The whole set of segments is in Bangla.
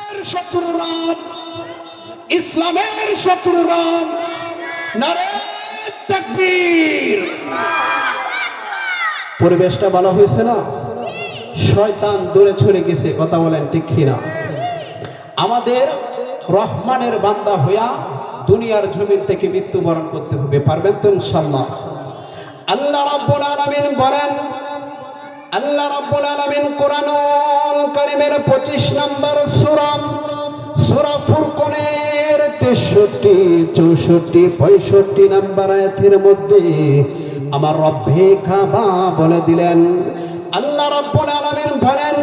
শত্রুরা, ইসলামের শত্রুরা, নারে তাকবীর। পরিবেশটা ভালো হয়েছে না? শয়তান দূরে চলে গেছে, কথা বলেন ঠিক কিনা? আমাদের রহমানের বান্দা হইয়া দুনিয়ার জমিন থেকে মৃত্যুবরণ করতে হবে। পারবেন তো ইনশাআল্লাহ? আল্লাহ রাব্বুল আলামিন বলেন, আল্লাহ রাব্বুল আলামিন কোরআনুল কারীমের 25 নম্বর সূরা সূরা ফুরকানের 63, 64, 65 নম্বর আয়াতের মধ্যে আমার রব্বে কাবা বলে দিলেন। আল্লাহ রাব্বুল আলামিন বলেন,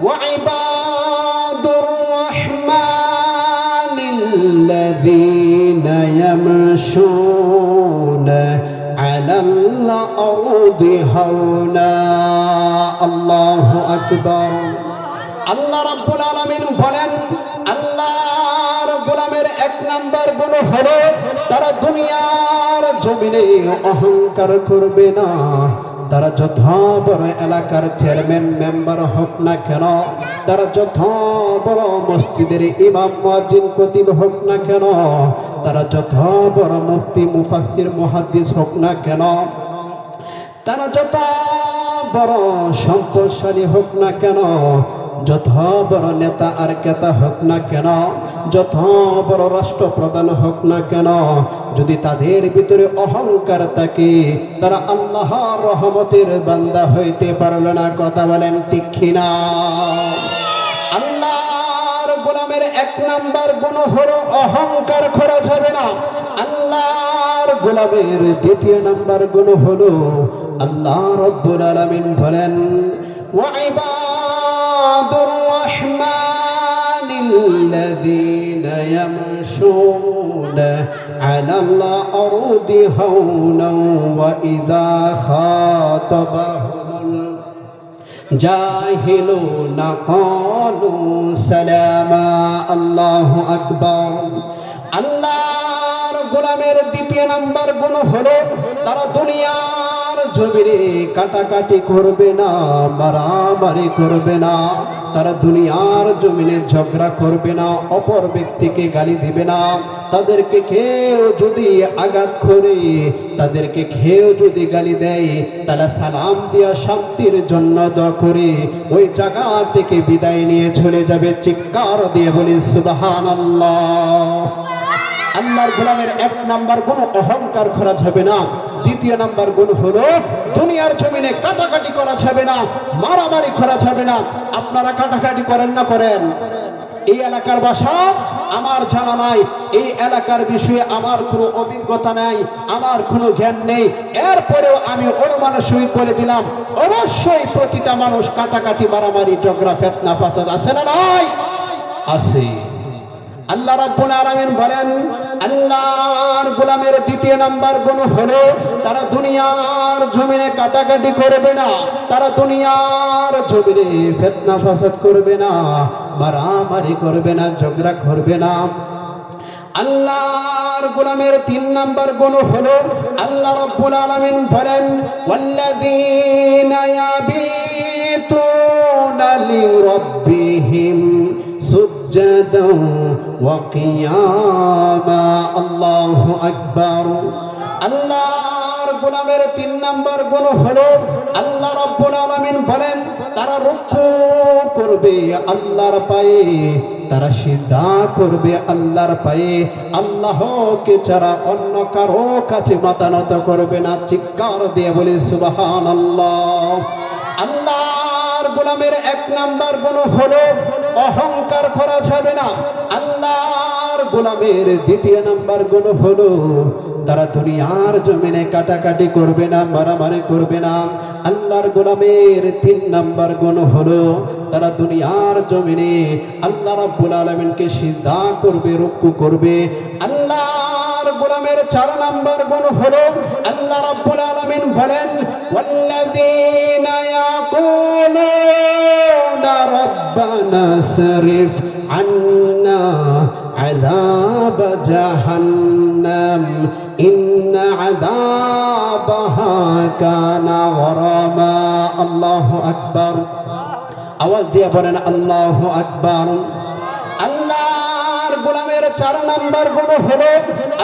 ওয়া ইবাদুর রাহমানিল্লাযীনা ইয়ামশুনা আলাল আরদি হাওনা। আল্লাহু আকবার। আল্লাহ রাব্বুল আলামিন বলেন, আল্লাহর গোলামের 1 নাম্বার গুণ হলো তারা দুনিয়ার জমিনে অহংকার করবে না। তারা যত বড় এলাকার চেয়ারম্যান মেম্বার হোক না কেন, তারা যত বড় মসজিদের ইমাম মুয়াজ্জিন খতিব হোক না কেন, তারা যত বড় মুফতি মুফাসসির মুহাদ্দিস হোক না কেন, তারা যত বড় সম্পদশালী হোক না কেন, যত বড় নেতা আর কেতা হোক না কেন, যত বড় রাষ্ট্রপ্রধান হোক না কেন, যদি তাদের ভিতরে অহংকার থাকে তারা আল্লাহর রহমতের বান্দা হইতে পারল না। কথা বলেন ঠিক কিনা? আল্লাহর গোলামের 1 নাম্বার গুণ হলো অহংকার করা যাবে না। আল্লাহর গোলামের 2 নাম্বার গুণ হলো আল্লাহ রাব্বুল আলামিন বলেন, ওয়া ইবাদুর রাহমানিল্লাযীনা ইয়ামশুনা আলাল আরদি হাওনা ওয়া ইযা খাতাবাহুমুল জাহিলুনা ক্বালু সালামা। আল্লাহু আকবার। আল্লাহর গোলামের 2 নাম্বার গুণ হলো তারা দুনিয়ার জমিনে কাটাকাটি করবে না, মারামারি করবে না, তারা দুনিয়ার জমিনে ঝগড়া করবে না, অপর ব্যক্তিকে গালি দিবে না। তাদেরকে কেউ যদি আঘাত করে, তাদেরকে কেউ যদি গালি দেয়, তারা সালাম দিয়া শান্তির জন্য দোয়া করে ওই জায়গা থেকে বিদায় নিয়ে চলে যাবে। চিৎকার দিয়ে বলি সুবহানাল্লাহ। আল্লাহর গোলামের 1 নাম্বার গুণ অহংকার করা যাবে না। 2 নাম্বার গুণ হলো দুনিয়ার জমিনে কাটাকাটি করা যাবে না, মারামারি করা যাবে না। আপনারা কাটাকাটি করেন না? করেন? এই এলাকার ভাষা আমার জানা নাই, এই এলাকার বিষয়ে আমার কোনো অভিজ্ঞতা নাই, আমার কোনো জ্ঞান নেই। এরপরেও আমি অনুমানের সহিত বলে দিলাম, অবশ্যই প্রতিটা মানুষ কাটাকাটি, মারামারি, ঝগড়া, ফিতনা ফাসাদ আছে না নাই? আছে। আল্লাহ রাব্বুল আলামিন বলেন, আল্লাহর গোলামের 2 নাম্বার গুণ হলো তারা দুনিয়ার জমিনে কাটাকাটি করবে না, তারা দুনিয়ার জমিনে ফিতনা ফাসাদ করবে না, মারামারি করবে না, ঝগড়া করবে না। আল্লাহর গোলামের 3 নাম্বার গুণ হলো আল্লাহ রাব্বুল আলামিন বলেন, ওয়াল্লাযীনা ইয়াবিতুনা লিরাব্বিহিম সুজদান ওয়া কিয়ামা। আল্লাহু আকবার। আল্লাহর গোলামের 3 নাম্বার গুণ হলো আল্লাহ রাব্বুল আলামিন বলেন, তারা রুকু করবে আল্লাহর পায়ে, তারা সিজদা করবে আল্লাহর পায়ে, আল্লাহকে ছাড়া অন্য কারো কাছে মাথা নত করবে না। চিৎকার দিয়ে বলি সুবহানাল্লাহ। আল্লাহর গোলামের 1 নাম্বার গুণ হলো অহংকার করা যাবে না। আল্লাহর গোলামের 2 নাম্বার গুণ হলো তারা দুনিয়ার জমিনে কাটাকাটি করবে না, মারামারি করবে না। আল্লাহর গোলামের 3 নাম্বার গুণ হলো তারা দুনিয়ার জমিনে আল্লাহ রাব্বুল আলামিনকে সিজদা করবে, রুকু করবে। আল্লাহর গোলামের 4 নাম্বার গুণ হলো আল্লাহ রাব্বুল আলামিন বলেন, ওয়াল্লাযীনা ইয়াকুলুনা রাব্বানা সরিফ আন্না আযাব জাহান্নাম ইন্না আযাবাহা কানা গরামা। আল্লাহু আকবার। আওয়াজ দিয়ে বলেন আল্লাহু আকবার। গোলামের 4 নাম্বার গুণ হলো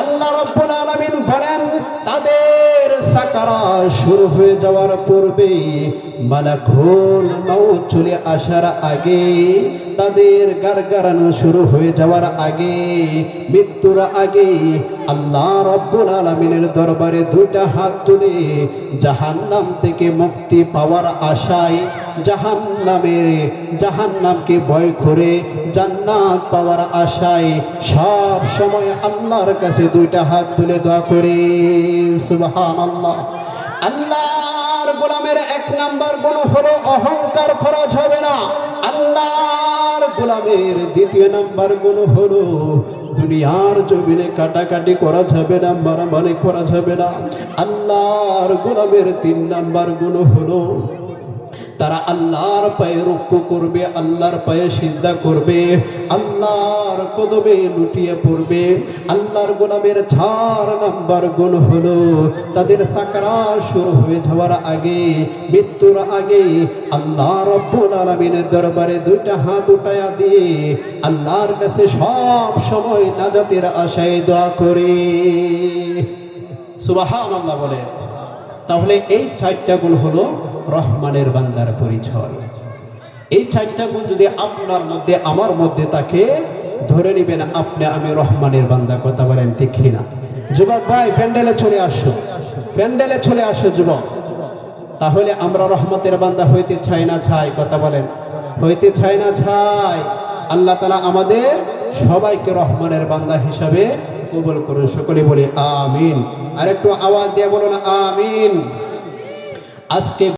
আল্লাহ রাব্বুল আলামিন বলেন তাদের সাকারাত শুরু হয়ে যাওয়ার পূর্বে মালাকুল মউত চলে আসার আগে, তাদের গারগারানো শুরু হয়ে যাওয়ার আগে, মৃত্যুর আগে আল্লাহ রাব্বুল আলামিনের দরবারে 2টা হাত তুলে জাহান্নাম থেকে মুক্তি পাওয়ার আশায়, জাহান্নামকে ভয় করে জান্নাত পাওয়ার আশায় সব সময় আল্লাহর কাছে 2টা হাত তুলে দোয়া করে সুবহানাল্লাহ। আল্লাহর গোলামের 1 নাম্বার গুণ হলো অহংকার করা যাবে না। আল্লাহর গোলামের 2য় নাম্বার গুণ হলো দুনিয়ার জমিনে কাটাকাটি করা যাবে না, মারামারি করা যাবে না। আল্লাহর গোলামের 3 নাম্বার গুণ হলো তারা আল্লাহর পায়ে রুকু করবে, আল্লাহর পায়ে সিজদা করবে, আল্লাহর কদমে লুটিয়ে পড়বে। আল্লাহর গোলামের 4 নাম্বার গুণ হলো তাদের সাকরাত শুরু হয়ে যাওয়ার আগে, মৃত্যুর আগে আল্লাহ রাব্বুল আলামিনের দরবারে 2টা হাত উঠায়া দিয়ে আল্লাহর কাছে সব সময় নাজাতের আশায় দোয়া করে সুবহানাল্লাহ বলে। তাহলে এই 4টা গুণ হলো রহমানের বান্দার পরিচয়। এই 4টা গুণ যদি আপনার মধ্যে আমার মধ্যে থাকে, ধরে নেবেন আপনি আমি রহমানের বান্দা। কথা বলেন ঠিক কিনা? যুবক ভাই প্যান্ডেলে চলে আসো, প্যান্ডেলে চলে আসো যুবক। তাহলে আমরা রহমতের বান্দা হইতে চাই না চাই? কথা বলেন, হইতে চাই না চাই? আল্লাহ তাআলা আমাদের সবাইকে রহমানের বান্দা হিসাবে কবুল করুন। সকলে বলি আমিন। আর একটু আওয়াজ দিয়ে বলুন আমিন। আজকে